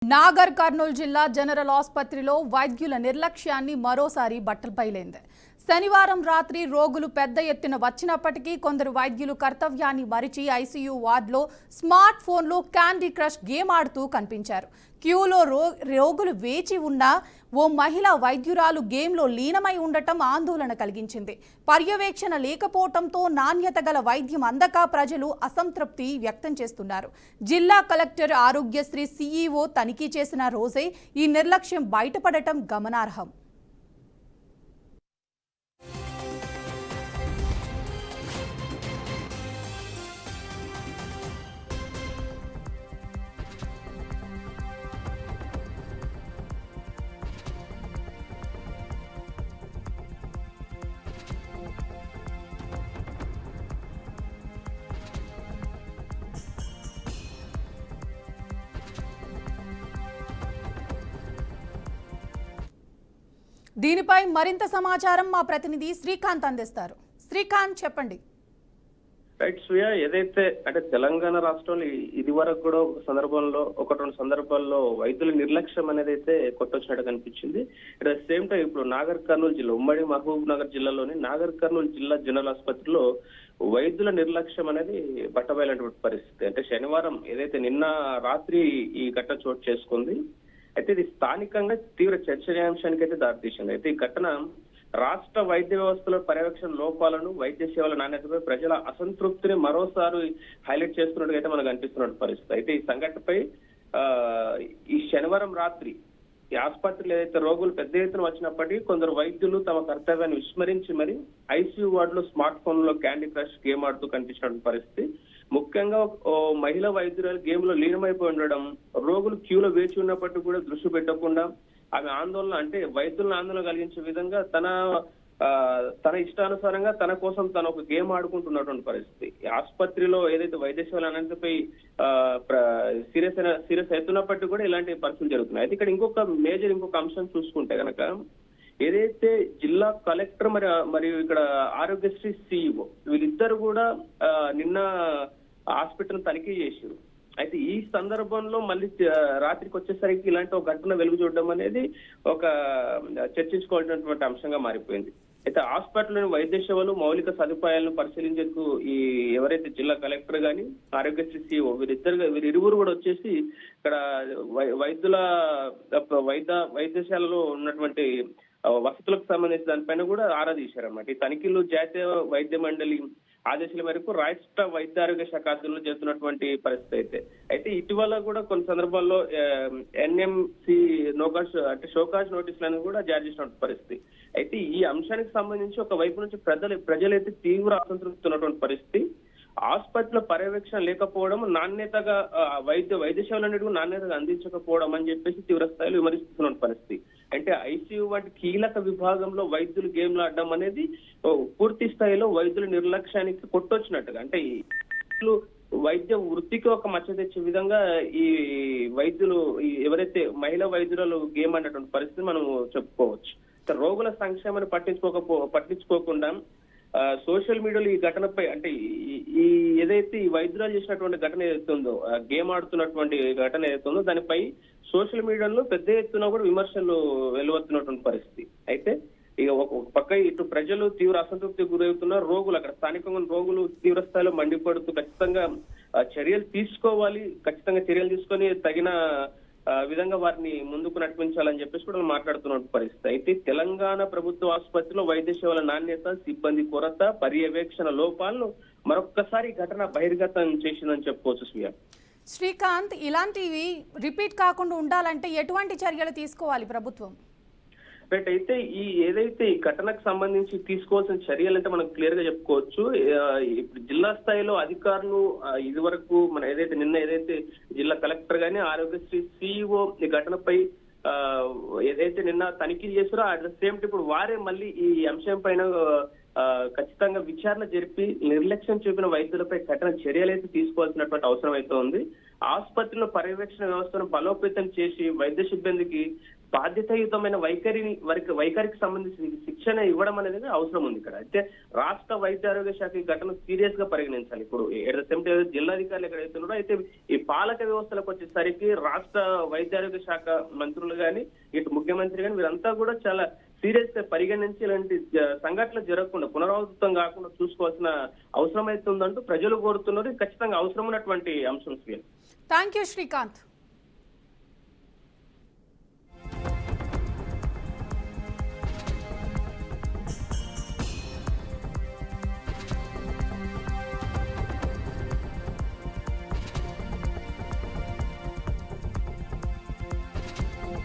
నాగర్ కర్నూలు జిల్లా జనరల్ ఆసుపత్రిలో వైద్యుల నిర్లక్ష్యాన్ని మరోసారి బట్టలపైలేంది. శనివారం రాత్రి రోగులు పెద్ద ఎత్తున వచ్చినప్పటికీ కొందరు వైద్యులు కర్తవ్యాన్ని మరిచి ఐసీయూ వార్డులో స్మార్ట్ ఫోన్లో క్యాండీ క్రష్ గేమ్ ఆడుతూ కనిపించారు. క్యూలో రోగులు వేచి ఉన్నా ఓ మహిళా వైద్యురాలు గేమ్లో లీనమై ఉండటం ఆందోళన కలిగించింది. పర్యవేక్షణ లేకపోవడంతో నాణ్యత గల వైద్యం అందక ప్రజలు అసంతృప్తి వ్యక్తం చేస్తున్నారు. జిల్లా కలెక్టర్ ఆరోగ్యశ్రీ సీఈఓ తనిఖీ చేసిన రోజే ఈ నిర్లక్ష్యం బయటపడటం గమనార్హం. దీనిపై మరింత సమాచారం మా ప్రతినిధి శ్రీకాంత్ అందిస్తారు. శ్రీకాంత్, చెప్పండి. రైట్ శ్రేయ, ఏదైతే అంటే తెలంగాణ రాష్ట్రంలో ఇది వరకు కూడా ఒక రెండు సందర్భాల్లో వైద్యుల నిర్లక్ష్యం అనేది అయితే కొట్టొచ్చినట్టు కనిపించింది. అట్ ద సేమ్ టైం ఇప్పుడు నాగర్ కర్నూలు జిల్లా, ఉమ్మడి మహబూబ్ నగర్ జిల్లాలోని నాగర్ కర్నూలు జిల్లా జనరల్ ఆసుపత్రిలో వైద్యుల నిర్లక్ష్యం అనేది బట్టబయలైనటువంటి పరిస్థితి. అంటే శనివారం ఏదైతే నిన్న రాత్రి ఈ ఘటన చోటు చేసుకుంది, అయితే ఇది స్థానికంగా తీవ్ర చర్చనీయాంశానికి అయితే దారితీసింది. అయితే ఈ ఘటన రాష్ట్ర వైద్య వ్యవస్థలో పర్యవేక్షణ లోపాలను, వైద్య సేవల నాణ్యతపై ప్రజల అసంతృప్తిని మరోసారి హైలైట్ చేస్తున్నట్టుగా అయితే మనకు అనిపిస్తున్న పరిస్థితి. అయితే ఈ సంఘటనపై ఈ శనివారం రాత్రి ఈ ఆసుపత్రిలో ఏదైతే రోగులు పెద్ద ఎత్తున వచ్చినప్పటికీ కొందరు వైద్యులు తమ కర్తవ్యాన్ని విస్మరించి మరి ఐసీయూ వార్డులో స్మార్ట్ ఫోన్ లో క్యాండీ క్రష్ గేమ్ ఆడుతూ కనిపించిన పరిస్థితి. ముఖ్యంగా మహిళా వైద్యురాలు గేమ్ లో లీనమైపోయి ఉండడం, రోగులు క్యూలో వేచి ఉన్నప్పటికీ కూడా దృష్టి పెట్టకుండా ఆమె ఆందోళన, అంటే వైద్యులను ఆందోళన కలిగించే విధంగా తన ఇష్టానుసారంగా తన కోసం తన ఒక గేమ్ ఆడుకుంటున్నటువంటి పరిస్థితి. ఆసుపత్రిలో ఏదైతే వైద్య సేవల అనంతపై సీరియస్ అవుతున్నప్పటికీ కూడా ఇలాంటి పరిస్థితులు జరుగుతున్నాయి. అయితే ఇక్కడ ఇంకొక అంశం చూసుకుంటే గనక ఏదైతే జిల్లా కలెక్టర్ మరియు ఇక్కడ ఆరోగ్యశ్రీ సీఈఓ వీళ్ళిద్దరు కూడా నిన్న హాస్పిటల్ తనిఖీ చేశారు. అయితే ఈ సందర్భంలో మళ్ళీ రాత్రికి వచ్చేసరికి ఇలాంటి ఒక ఘటన వెలుగు చూడడం అనేది ఒక చర్చించుకోవాల్సినటువంటి అంశంగా మారిపోయింది. అయితే హాస్పిటల్లోని వైద్య సేవలు, మౌలిక సదుపాయాలను పరిశీలించేందుకు ఈ ఎవరైతే జిల్లా కలెక్టర్ గాని ఆరోగ్యశ్రీ సీఈఓ వీరిరువురు కూడా వచ్చేసి ఇక్కడ వైద్యశాలలో ఉన్నటువంటి వసతులకు సంబంధించిన దానిపైన కూడా ఆరా తీశారన్నమాట. ఈ తనిఖీలు జాతీయ వైద్య మండలి ఆదేశాల మేరకు రాష్ట్ర వైద్య ఆరోగ్య శాఖ ఆధ్వర్యంలో చేస్తున్నటువంటి పరిస్థితి. అయితే ఇటీవల కూడా కొన్ని సందర్భాల్లో ఎన్ఎంసి షోకాజ్ నోటీసులను కూడా జారీ చేసినటువంటి పరిస్థితి. అయితే ఈ అంశానికి సంబంధించి ఒక వైపు నుంచి ప్రజలైతే తీవ్ర అసంతృప్తి ఉన్నటువంటి పరిస్థితి. ఆసుపత్రిలో పర్యవేక్షణ లేకపోవడం, నాణ్యతగా వైద్య సేవలు అనేవి నాణ్యతగా అందించకపోవడం అని చెప్పేసి తీవ్ర స్థాయిలో విమర్శిస్తున్న పరిస్థితి. అంటే ఐసీయూ వంటి కీలక విభాగంలో వైద్యులు గేమ్లు ఆడడం అనేది పూర్తి స్థాయిలో వైద్యుల నిర్లక్ష్యానికి కొట్టొచ్చినట్టుగా, అంటే వైద్య వృత్తికి ఒక మచ్చ తెచ్చే విధంగా ఈ వైద్యులు ఎవరైతే మహిళా వైద్యులు గేమ్ ఆడినటువంటి పరిస్థితి మనం చెప్పుకోవచ్చు. రోగుల సంక్షేమాన్ని పట్టించుకోకుండా సోషల్ మీడియాలో ఈ ఘటనపై, అంటే ఈ ఏదైతే ఈ వైద్యురాలు చేసినటువంటి ఘటన ఏదైతే ఉందో, గేమ్ ఆడుతున్నటువంటి ఘటన ఏదైతే ఉందో దానిపై సోషల్ మీడియాలో పెద్ద ఎత్తున కూడా విమర్శలు వెలువడుతున్నటువంటి పరిస్థితి. అయితే ఇక ఒక పక్క ఇటు ప్రజలు తీవ్ర అసంతృప్తికి గురవుతున్నారు, రోగులు అక్కడ స్థానికంగా రోగులు తీవ్ర స్థాయిలో మండిపడుతూ ఖచ్చితంగా చర్యలు తీసుకొని తగిన విధంగా వారిని ముందుకు నడిపించాలని చెప్పేసి కూడా మాట్లాడుతున్న పరిస్థితి. అయితే తెలంగాణ ప్రభుత్వ ఆసుపత్రిలో వైద్య సేవల నాణ్యత, సిబ్బంది కొరత, పర్యవేక్షణ లోపాలను మరొక్కసారి ఘటన బహిర్గతం చేసిందని చెప్పుకోవచ్చు. శ్రీకాంత్, ఇలాంటివి రిపీట్ కాకుండా ఉండాలంటే ఎటువంటి చర్యలు తీసుకోవాలి ప్రభుత్వం? రైట్, అయితే ఏదైతే ఈ ఘటనకు సంబంధించి తీసుకోవాల్సిన చర్యలు అంటే మనం క్లియర్ గా చెప్పుకోవచ్చు. ఇప్పుడు జిల్లా స్థాయిలో అధికారులు ఇది వరకు నిన్న జిల్లా కలెక్టర్ గానీ ఆరోగ్యశ్రీ సీఈఓ ఈ ఘటనపై ఏదైతే నిన్న తనిఖీ చేశారో అట్ ద సేమ్ టైం ఇప్పుడు వారే మళ్ళీ ఈ అంశం పైన ఖచ్చితంగా విచారణ జరిపి నిర్లక్ష్యం చూపిన వైద్యులపై కఠిన చర్యలు అయితే తీసుకోవాల్సినటువంటి అవసరం అయితే ఉంది. ఆసుపత్రిలో పర్యవేక్షణ వ్యవస్థను బలోపేతం చేసి వైద్య సిబ్బందికి బాధ్యతాయుతమైన వైఖరికి సంబంధించి శిక్షణ ఇవ్వడం అనేది అవసరం ఉంది ఇక్కడ. అయితే రాష్ట్ర వైద్య ఆరోగ్య శాఖ ఈ ఘటన సీరియస్ గా పరిగణించాలి. ఇప్పుడు జిల్లాధికారులు ఎక్కడైతే ఉన్నారో, అయితే ఈ పాలక వ్యవస్థలకు వచ్చేసరికి రాష్ట్ర వైద్య ఆరోగ్య శాఖ మంత్రులు గాని, ఇటు ముఖ్యమంత్రి గాని వీరంతా కూడా చాలా సీరియస్ గా పరిగణించి ఇలాంటి సంఘటనలు జరగకుండా, పునరావృతం కాకుండా చూసుకోవాల్సిన అవసరం అయితే ఉందంటూ ప్రజలు కోరుతున్నారు. ఇది ఖచ్చితంగా అవసరం ఉన్నటువంటి అంశం. Thank you Srikanth.